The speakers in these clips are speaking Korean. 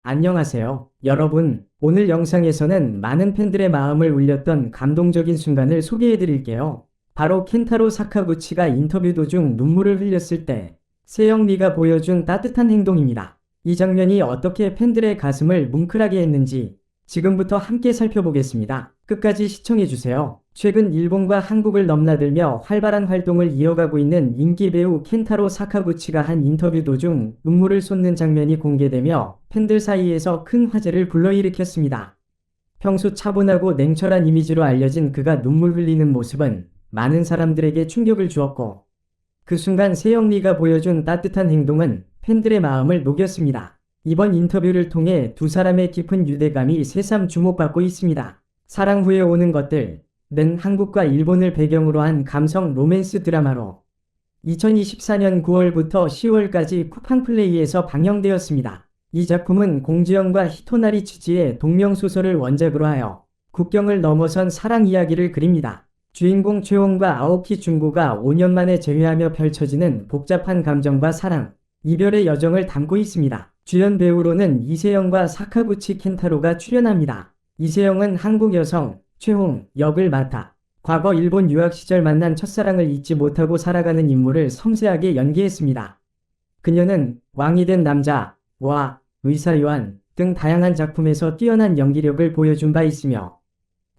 안녕하세요, 여러분. 오늘 영상에서는 많은 팬들의 마음을 울렸던 감동적인 순간을 소개해 드릴게요. 바로 켄타로 사카구치가 인터뷰 도중 눈물을 흘렸을 때 세영리가 보여준 따뜻한 행동입니다. 이 장면이 어떻게 팬들의 가슴을 뭉클하게 했는지 지금부터 함께 살펴보겠습니다. 끝까지 시청해주세요. 최근 일본과 한국을 넘나들며 활발한 활동을 이어가고 있는 인기 배우 켄타로 사카구치가 한 인터뷰 도중 눈물을 쏟는 장면이 공개되며 팬들 사이에서 큰 화제를 불러일으켰습니다. 평소 차분하고 냉철한 이미지로 알려진 그가 눈물 흘리는 모습은 많은 사람들에게 충격을 주었고, 그 순간 세영리가 보여준 따뜻한 행동은 팬들의 마음을 녹였습니다. 이번 인터뷰를 통해 두 사람의 깊은 유대감이 새삼 주목받고 있습니다. 사랑 후에 오는 것들은 한국과 일본을 배경으로 한 감성 로맨스 드라마로 2024년 9월부터 10월까지 쿠팡플레이에서 방영되었습니다. 이 작품은 공지영과 히토나리 츠지의 동명소설을 원작으로 하여 국경을 넘어선 사랑 이야기를 그립니다. 주인공 최홍과 아오키 준고가 5년 만에 재회하며 펼쳐지는 복잡한 감정과 사랑, 이별의 여정을 담고 있습니다. 주연 배우로는 이세영과 사카구치 켄타로가 출연합니다. 이세영은 한국 여성, 최홍 역을 맡아 과거 일본 유학 시절 만난 첫사랑을 잊지 못하고 살아가는 인물을 섬세하게 연기했습니다. 그녀는 왕이 된 남자와 의사요한 등 다양한 작품에서 뛰어난 연기력을 보여준 바 있으며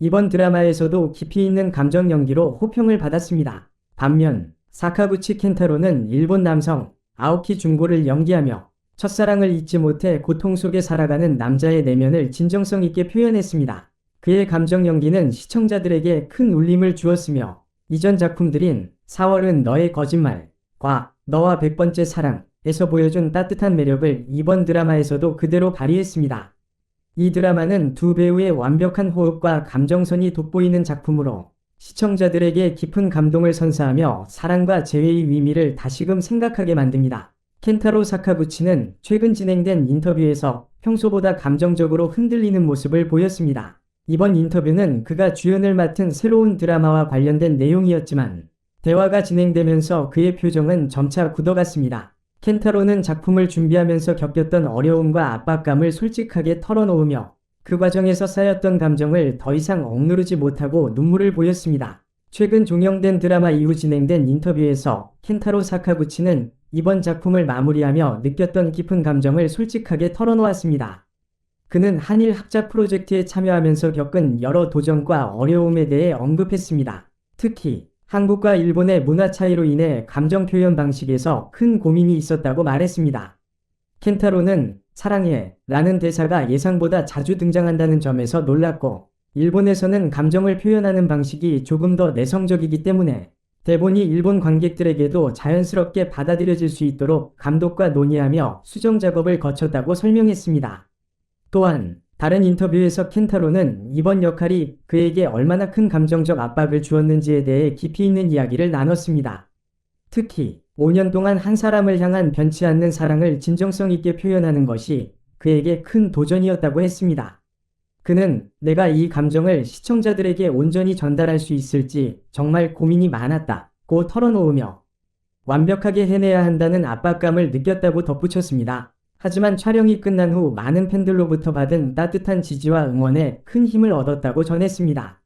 이번 드라마에서도 깊이 있는 감정 연기로 호평을 받았습니다. 반면 사카구치 켄타로는 일본 남성 아오키 준고를 연기하며 첫사랑을 잊지 못해 고통 속에 살아가는 남자의 내면을 진정성 있게 표현했습니다. 그의 감정 연기는 시청자들에게 큰 울림을 주었으며 이전 작품들인 4월은 너의 거짓말과 너와 100번째 사랑에서 보여준 따뜻한 매력을 이번 드라마에서도 그대로 발휘했습니다. 이 드라마는 두 배우의 완벽한 호흡과 감정선이 돋보이는 작품으로 시청자들에게 깊은 감동을 선사하며 사랑과 재회의 의미를 다시금 생각하게 만듭니다. 켄타로 사카구치는 최근 진행된 인터뷰에서 평소보다 감정적으로 흔들리는 모습을 보였습니다. 이번 인터뷰는 그가 주연을 맡은 새로운 드라마와 관련된 내용이었지만 대화가 진행되면서 그의 표정은 점차 굳어갔습니다. 켄타로는 작품을 준비하면서 겪었던 어려움과 압박감을 솔직하게 털어놓으며 그 과정에서 쌓였던 감정을 더 이상 억누르지 못하고 눈물을 보였습니다. 최근 종영된 드라마 이후 진행된 인터뷰에서 켄타로 사카구치는 이번 작품을 마무리하며 느꼈던 깊은 감정을 솔직하게 털어놓았습니다. 그는 한일 학자 프로젝트에 참여하면서 겪은 여러 도전과 어려움에 대해 언급했습니다. 특히 한국과 일본의 문화 차이로 인해 감정 표현 방식에서 큰 고민이 있었다고 말했습니다. 켄타로는 사랑해 라는 대사가 예상보다 자주 등장한다는 점에서 놀랐고, 일본에서는 감정을 표현하는 방식이 조금 더 내성적이기 때문에 대본이 일본 관객들에게도 자연스럽게 받아들여질 수 있도록 감독과 논의하며 수정 작업을 거쳤다고 설명했습니다. 또한 다른 인터뷰에서 켄타로는 이번 역할이 그에게 얼마나 큰 감정적 압박을 주었는지에 대해 깊이 있는 이야기를 나눴습니다. 특히 5년 동안 한 사람을 향한 변치 않는 사랑을 진정성 있게 표현하는 것이 그에게 큰 도전이었다고 했습니다. 그는 내가 이 감정을 시청자들에게 온전히 전달할 수 있을지 정말 고민이 많았다고 털어놓으며 완벽하게 해내야 한다는 압박감을 느꼈다고 덧붙였습니다. 하지만 촬영이 끝난 후 많은 팬들로부터 받은 따뜻한 지지와 응원에 큰 힘을 얻었다고 전했습니다.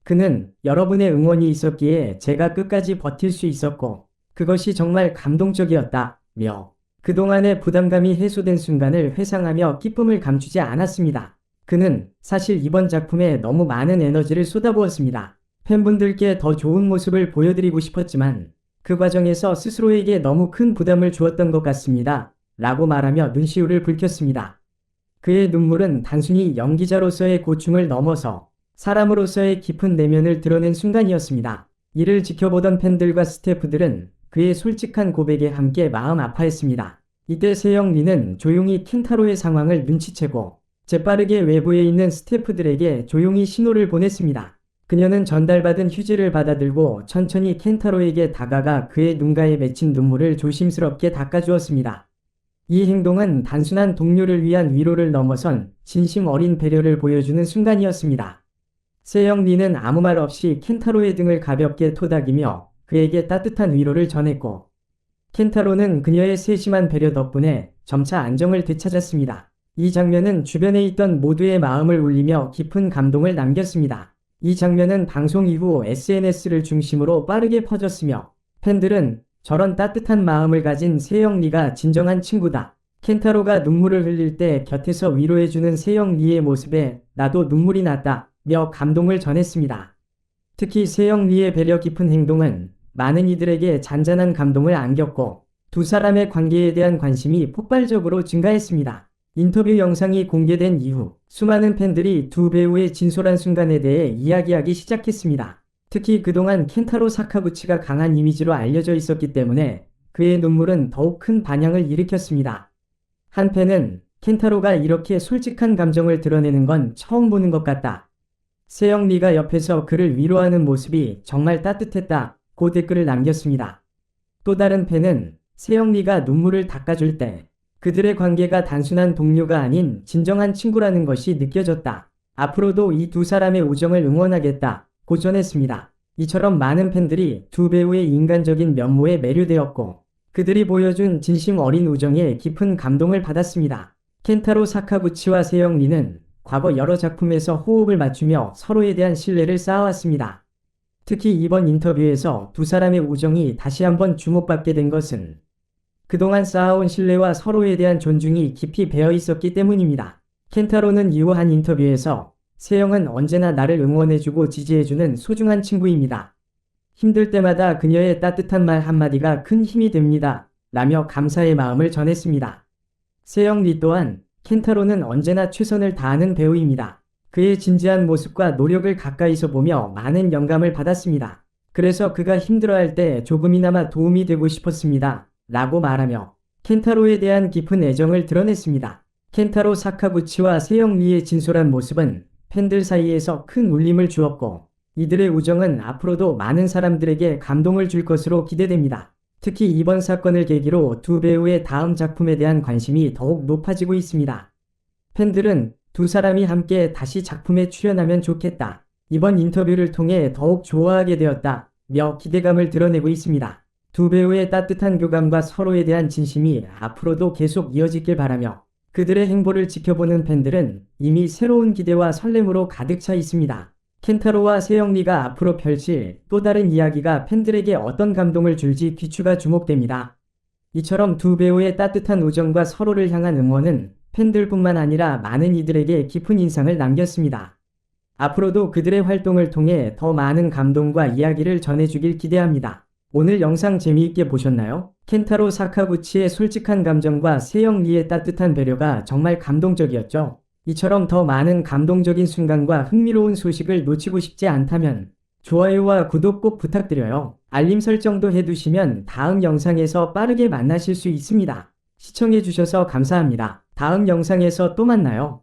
그는 여러분의 응원이 있었기에 제가 끝까지 버틸 수 있었고 그것이 정말 감동적이었다며 그동안의 부담감이 해소된 순간을 회상하며 기쁨을 감추지 않았습니다. 그는 사실 이번 작품에 너무 많은 에너지를 쏟아부었습니다. 팬분들께 더 좋은 모습을 보여드리고 싶었지만 그 과정에서 스스로에게 너무 큰 부담을 주었던 것 같습니다. 라고 말하며 눈시울을 붉혔습니다. 그의 눈물은 단순히 연기자로서의 고충을 넘어서 사람으로서의 깊은 내면을 드러낸 순간이었습니다. 이를 지켜보던 팬들과 스태프들은 그의 솔직한 고백에 함께 마음 아파했습니다. 이때 세영리는 조용히 켄타로의 상황을 눈치채고 재빠르게 외부에 있는 스태프들에게 조용히 신호를 보냈습니다. 그녀는 전달받은 휴지를 받아들고 천천히 켄타로에게 다가가 그의 눈가에 맺힌 눈물을 조심스럽게 닦아주었습니다. 이 행동은 단순한 동료를 위한 위로를 넘어선 진심 어린 배려를 보여주는 순간이었습니다. 세영리는 아무 말 없이 켄타로의 등을 가볍게 토닥이며 그에게 따뜻한 위로를 전했고, 켄타로는 그녀의 세심한 배려 덕분에 점차 안정을 되찾았습니다. 이 장면은 주변에 있던 모두의 마음을 울리며 깊은 감동을 남겼습니다. 이 장면은 방송 이후 SNS를 중심으로 빠르게 퍼졌으며 팬들은 저런 따뜻한 마음을 가진 세영리가 진정한 친구다. 켄타로가 눈물을 흘릴 때 곁에서 위로해주는 세영리의 모습에 나도 눈물이 났다 며 감동을 전했습니다. 특히 세영리의 배려 깊은 행동은 많은 이들에게 잔잔한 감동을 안겼고 두 사람의 관계에 대한 관심이 폭발적으로 증가했습니다. 인터뷰 영상이 공개된 이후 수많은 팬들이 두 배우의 진솔한 순간에 대해 이야기하기 시작했습니다. 특히 그동안 켄타로 사카구치가 강한 이미지로 알려져 있었기 때문에 그의 눈물은 더욱 큰 반향을 일으켰습니다. 한 팬은 켄타로가 이렇게 솔직한 감정을 드러내는 건 처음 보는 것 같다. 세영리가 옆에서 그를 위로하는 모습이 정말 따뜻했다 고 댓글을 남겼습니다. 또 다른 팬은 세영리가 눈물을 닦아줄 때 그들의 관계가 단순한 동료가 아닌 진정한 친구라는 것이 느껴졌다. 앞으로도 이 두 사람의 우정을 응원하겠다 고 전했습니다. 이처럼 많은 팬들이 두 배우의 인간적인 면모에 매료되었고 그들이 보여준 진심 어린 우정에 깊은 감동을 받았습니다. 켄타로 사카구치와 세영리는 과거 여러 작품에서 호흡을 맞추며 서로에 대한 신뢰를 쌓아왔습니다. 특히 이번 인터뷰에서 두 사람의 우정이 다시 한번 주목받게 된 것은 그동안 쌓아온 신뢰와 서로에 대한 존중이 깊이 배어 있었기 때문입니다. 켄타로는 이후 한 인터뷰에서 세영은 언제나 나를 응원해주고 지지해주는 소중한 친구입니다. 힘들 때마다 그녀의 따뜻한 말 한마디가 큰 힘이 됩니다. 라며 감사의 마음을 전했습니다. 세영리 또한 켄타로는 언제나 최선을 다하는 배우입니다. 그의 진지한 모습과 노력을 가까이서 보며 많은 영감을 받았습니다. 그래서 그가 힘들어할 때 조금이나마 도움이 되고 싶었습니다. 라고 말하며 켄타로에 대한 깊은 애정을 드러냈습니다. 켄타로 사카구치와 세영리의 진솔한 모습은 팬들 사이에서 큰 울림을 주었고 이들의 우정은 앞으로도 많은 사람들에게 감동을 줄 것으로 기대됩니다. 특히 이번 사건을 계기로 두 배우의 다음 작품에 대한 관심이 더욱 높아지고 있습니다. 팬들은 두 사람이 함께 다시 작품에 출연하면 좋겠다. 이번 인터뷰를 통해 더욱 좋아하게 되었다. 며 기대감을 드러내고 있습니다. 두 배우의 따뜻한 교감과 서로에 대한 진심이 앞으로도 계속 이어지길 바라며 그들의 행보를 지켜보는 팬들은 이미 새로운 기대와 설렘으로 가득 차 있습니다. 켄타로와 세영리가 앞으로 펼칠 또 다른 이야기가 팬들에게 어떤 감동을 줄지 귀추가 주목됩니다. 이처럼 두 배우의 따뜻한 우정과 서로를 향한 응원은 팬들뿐만 아니라 많은 이들에게 깊은 인상을 남겼습니다. 앞으로도 그들의 활동을 통해 더 많은 감동과 이야기를 전해주길 기대합니다. 오늘 영상 재미있게 보셨나요? 켄타로 사카구치의 솔직한 감정과 세영리의 따뜻한 배려가 정말 감동적이었죠. 이처럼 더 많은 감동적인 순간과 흥미로운 소식을 놓치고 싶지 않다면 좋아요와 구독 꼭 부탁드려요. 알림 설정도 해두시면 다음 영상에서 빠르게 만나실 수 있습니다. 시청해주셔서 감사합니다. 다음 영상에서 또 만나요.